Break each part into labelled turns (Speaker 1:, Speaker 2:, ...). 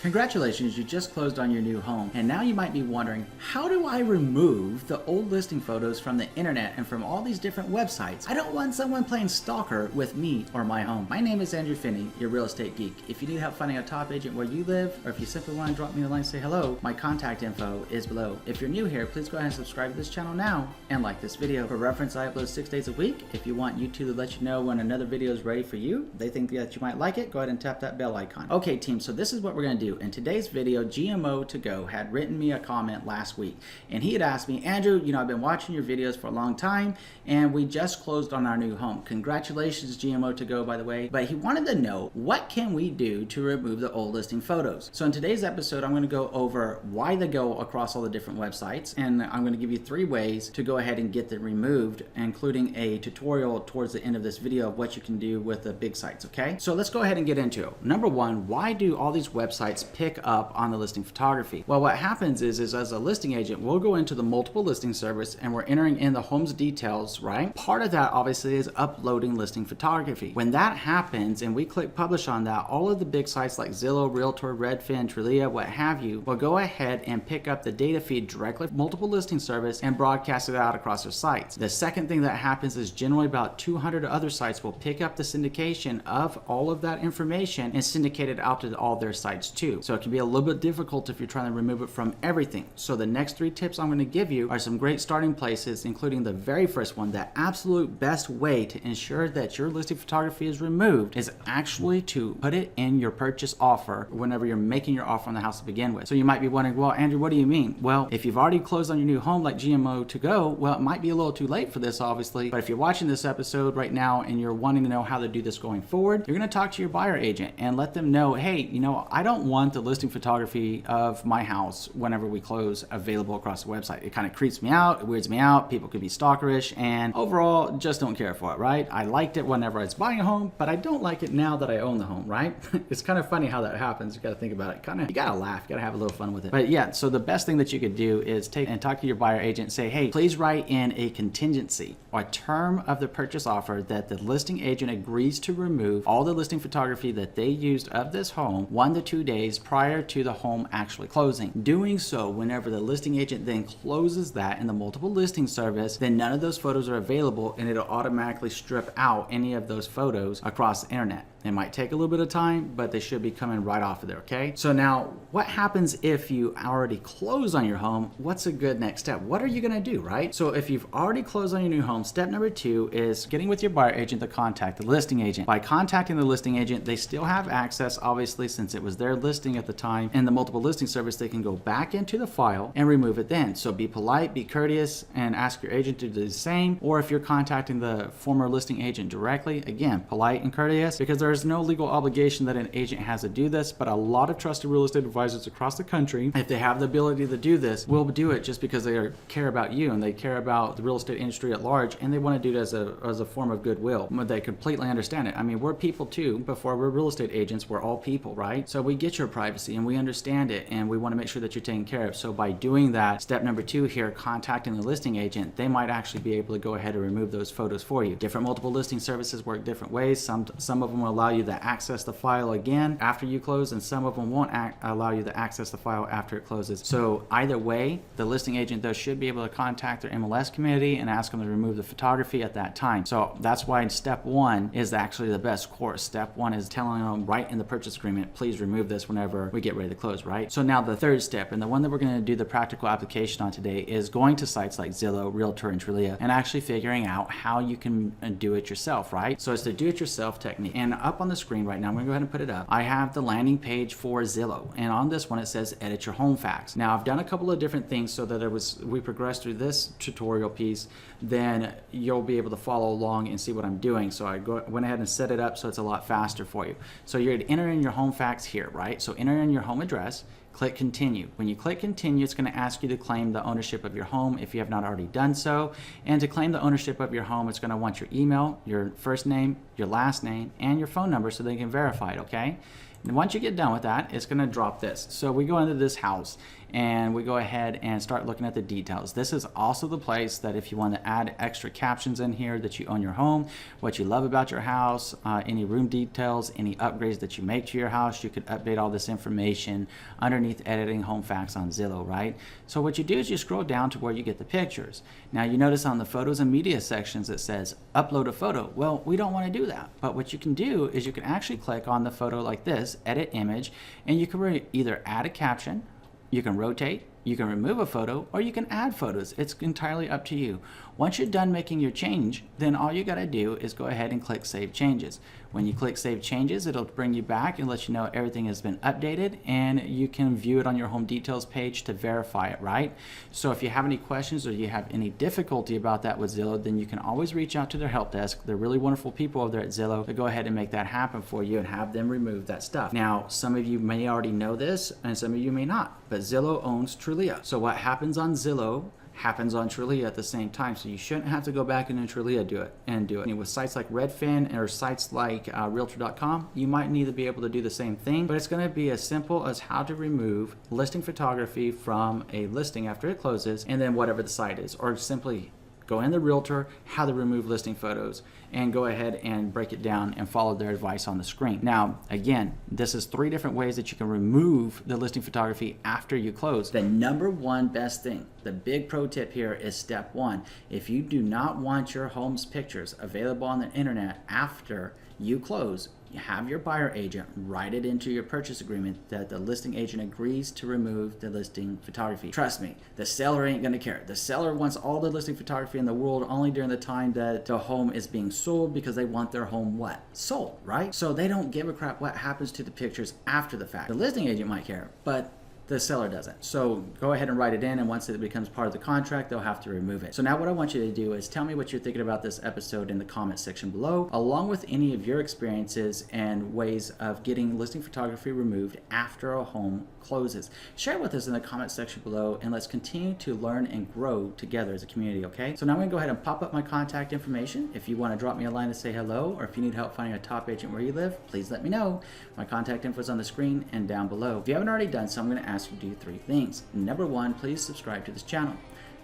Speaker 1: Congratulations, you just closed on your new home, and now you might be wondering, how do I remove the old listing photos from the internet and from all these different websites? I don't want someone playing stalker with me or my home. My name is Andrew Finney, your real estate geek. If you need help finding a top agent where you live, or if you simply want to drop me a line and say hello, my contact info is below. If you're new here, please go ahead and subscribe to this channel now and like this video. For reference, I upload 6 days a week. If you want YouTube to let you know when another video is ready for you, they think that you might like it, go ahead and tap that bell icon. Okay team, so this is what we're going to do. In today's video, GMOgottago had written me a comment last week, and he had asked me, Andrew, I've been watching your videos for a long time, and we just closed on our new home. Congratulations, GMOgottago, by the way. But he wanted to know, what can we do to remove the old listing photos? So in today's episode, I'm going to go over why they go across all the different websites, and I'm going to give you 3 ways to go ahead and get them removed, including a tutorial towards the end of this video of what you can do with the big sites, okay? So let's go ahead and get into it. Number 1, why do all these websites pick up on the listing photography? Well, what happens is as a listing agent, we'll go into the multiple listing service and we're entering in the home's details, right? Part of that obviously is uploading listing photography. When that happens and we click publish on that, all of the big sites like Zillow, Realtor, Redfin, Trulia, what have you, will go ahead and pick up the data feed directly from multiple listing service and broadcast it out across their sites. The second thing that happens is generally about 200 other sites will pick up the syndication of all of that information and syndicate it out to all their sites too. So it can be a little bit difficult if you're trying to remove it from everything. So the next 3 tips I'm going to give you are some great starting places, including the very first one. The absolute best way to ensure that your listing photography is removed is actually to put it in your purchase offer whenever you're making your offer on the house to begin with. So you might be wondering, well, Andrew, what do you mean? Well, if you've already closed on your new home like GMOgottago, well, it might be a little too late for this, obviously. But if you're watching this episode right now and you're wanting to know how to do this going forward, you're going to talk to your buyer agent and let them know, hey, I don't want the listing photography of my house whenever we close available across the website. It kind of creeps me out, it weirds me out, people could be stalkerish, and overall just don't care for it, right? I liked it whenever I was buying a home, but I don't like it now that I own the home, right? It's kind of funny how that happens. You got to think about it. You got to laugh, you got to have a little fun with it. But yeah, so the best thing that you could do is take and talk to your buyer agent and say, hey, please write in a contingency or a term of the purchase offer that the listing agent agrees to remove all the listing photography that they used of this home 1 to 2 days prior to the home actually closing. Doing so, whenever the listing agent then closes that in the multiple listing service, then none of those photos are available and it'll automatically strip out any of those photos across the internet. It might take a little bit of time, but they should be coming right off of there, okay? So now, what happens if you already close on your home? What's a good next step? What are you gonna do, right? So if you've already closed on your new home, step number 2 is getting with your buyer agent to contact the listing agent. By contacting the listing agent, they still have access, obviously, since it was their listing at the time, and the multiple listing service, they can go back into the file and remove it then. So be polite, be courteous, and ask your agent to do the same. Or if you're contacting the former listing agent directly, again, polite and courteous, because there's no legal obligation that an agent has to do this, but a lot of trusted real estate advisors across the country, if they have the ability to do this, will do it just because they care about you and they care about the real estate industry at large, and they want to do it as a form of goodwill. But they completely understand it. I mean, we're people too. Before we're real estate agents, we're all people, right? So we get your privacy and we understand it, and we want to make sure that you're taken care of. So by doing that, step number 2 here, contacting the listing agent, they might actually be able to go ahead and remove those photos for you. Different multiple listing services work different ways. Some of them will allow you to access the file again after you close, and some of them won't allow you to access the file after it closes. So either way, the listing agent though should be able to contact their MLS community and ask them to remove the photography at that time. So that's why step 1 is actually the best course. Step 1 is telling them right in the purchase agreement, please remove this whenever we get ready to close, right? So now the third step, and the one that we're going to do the practical application on today, is going to sites like Zillow, Realtor, and Trulia and actually figuring out how you can do it yourself, right? So it's the do-it-yourself technique. And up on the screen right now, I'm going to go ahead and put it up. I have the landing page for Zillow, and on this one it says edit your home facts. Now I've done a couple of different things so that we progress through this tutorial piece, then you'll be able to follow along and see what I'm doing. So I went ahead and set it up so it's a lot faster for you. So you're going to enter in your home facts here, right? So enter in your home address, click continue. When you click continue, it's going to ask you to claim the ownership of your home if you have not already done so. And to claim the ownership of your home, it's going to want your email, your first name, your last name, and your phone number so they can verify it, okay? And once you get done with that, it's going to drop this. So we go into this house and we go ahead and start looking at the details. This is also the place that if you want to add extra captions in here that you own your home, what you love about your house, any room details, any upgrades that you make to your house, you could update all this information underneath editing home facts on Zillow, right? So what you do is you scroll down to where you get the pictures. Now you notice on the photos and media sections it says upload a photo. Well, we don't want to do that, but what you can do is you can actually click on the photo like this, edit image, and you can either add a caption, you can rotate, you can remove a photo, or you can add photos. It's entirely up to you. Once you're done making your change, then all you got to do is go ahead and click Save Changes. When you click Save Changes, it'll bring you back and let you know everything has been updated, and you can view it on your home details page to verify it, right? So if you have any questions or you have any difficulty about that with Zillow, then you can always reach out to their help desk. They're really wonderful people over there at Zillow to go ahead and make that happen for you and have them remove that stuff. Now, some of you may already know this and some of you may not, but Zillow owns Trulia. So what happens on Zillow happens on Trulia at the same time, so you shouldn't have to go back into Trulia do it. And with sites like Redfin or sites like Realtor.com, you might need to be able to do the same thing, but it's going to be as simple as how to remove listing photography from a listing after it closes, and then whatever the site is, or simply go in the Realtor, how to remove listing photos, and go ahead and break it down and follow their advice on the screen. Now, again, this is 3 different ways that you can remove the listing photography after you close. The number one best thing, the big pro tip here is step 1. If you do not want your home's pictures available on the internet after you close, you have your buyer agent write it into your purchase agreement that the listing agent agrees to remove the listing photography. Trust me, the seller ain't gonna care. The seller wants all the listing photography in the world only during the time that the home is being sold, because they want their home what? Sold, right? So they don't give a crap what happens to the pictures after the fact. The listing agent might care, but the seller doesn't. So go ahead and write it in, and once it becomes part of the contract, they'll have to remove it. So now what I want you to do is tell me what you're thinking about this episode in the comment section below, along with any of your experiences and ways of getting listing photography removed after a home closes. Share it with us in the comment section below, and let's continue to learn and grow together as a community, okay? So now I'm gonna go ahead and pop up my contact information. If you wanna drop me a line to say hello, or if you need help finding a top agent where you live, please let me know. My contact info is on the screen and down below. If you haven't already done so, I'm gonna ask you to do 3 things. Number 1, please subscribe to this channel.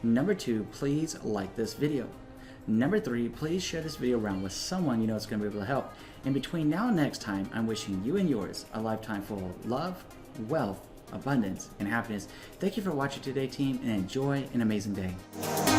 Speaker 1: Number 2, please like this video. Number 3, please share this video around with someone you know it's going to be able to help. And between now and next time, I'm wishing you and yours a lifetime full of love, wealth, abundance, and happiness. Thank you for watching today, team, and enjoy an amazing day.